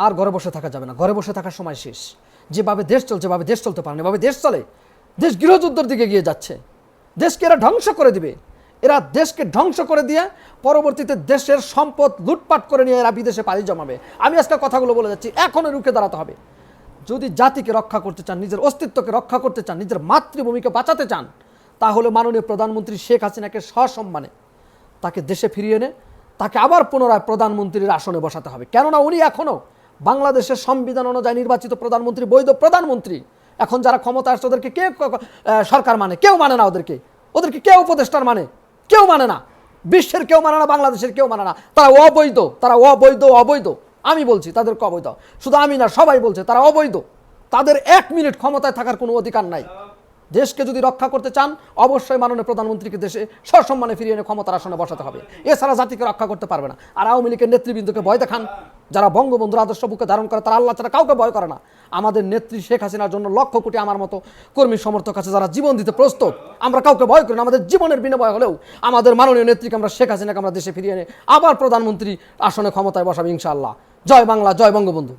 আর ঘরে বসে থাকা যাবে না, ঘরে বসে থাকার সময় শেষ। যেভাবে দেশ চলছে, যেভাবে দেশ চলতে পারে না, এভাবে দেশ চলে, দেশ গৃহযুদ্ধের দিকে গিয়ে যাচ্ছে। দেশকে এরা ধ্বংস করে দিবে, এরা দেশকে ধ্বংস করে দিয়ে পরবর্তীতে দেশের সম্পদ লুটপাট করে নিয়ে এরা বিদেশে পাড়ি জমাবে। আমি আজকে কথাগুলো বলে যাচ্ছি, এখনই রুখে দাঁড়াতে হবে। যদি জাতিকে রক্ষা করতে চান, নিজের অস্তিত্বকে রক্ষা করতে চান, নিজের মাতৃভূমিকে বাঁচাতে চান, তাহলে মাননীয় প্রধানমন্ত্রী শেখ হাসিনাকে সসম্মানে তাকে দেশে ফিরিয়ে এনে তাকে আবার পুনরায় প্রধানমন্ত্রীর আসনে বসাতে হবে। কেননা উনি এখনও বাংলাদেশের সংবিধান অনুযায়ী নির্বাচিত প্রধানমন্ত্রী, বৈধ প্রধানমন্ত্রী। এখন যারা ক্ষমতা আসছে ওদেরকে কে সরকার মানে? কেউ মানে না ওদেরকে, ওদেরকে কেউ উপদেষ্টার মানে? কেউ মানে না, বিশ্বের কেউ মানে না, বাংলাদেশের কেউ মানে না। তারা অবৈধ, তারা অবৈধ, অবৈধ। আমি বলছি তাদেরকে অবৈধ, শুধু আমি না, সবাই বলছে তারা অবৈধ। তাদের 1 মিনিট ক্ষমতায় থাকার কোনো অধিকার নাই। দেশকে যদি রক্ষা করতে চান, অবশ্যই মাননীয় প্রধানমন্ত্রীকে দেশে সসম্মানে ফিরিয়ে এনে ক্ষমতার আসনে বসাতে হবে। এছাড়া জাতিকে রক্ষা করতে পারবে না। আর আওয়ামী লীগের নেতৃবৃন্দকে ভয় দেখান, যারা বঙ্গবন্ধুর আদর্শ বুকে ধারণ করে, তারা আল্লাহ ছাড়া কাউকে ভয় করে না। আমাদের নেত্রী শেখ হাসিনার জন্য লক্ষ কোটি আমার মতো কর্মী সমর্থক আছে যারা জীবন দিতে প্রস্তুত। আমরা কাউকে ভয় করি না। আমাদের জীবনের বিনিময় হলেও আমাদের মাননীয় নেত্রীকে, আমরা শেখ হাসিনাকে আমরা দেশে ফিরিয়ে এনে আবার প্রধানমন্ত্রী আসনে ক্ষমতায় বসাবো ইনশাআল্লাহ। জয় বাংলা, জয় বঙ্গবন্ধু।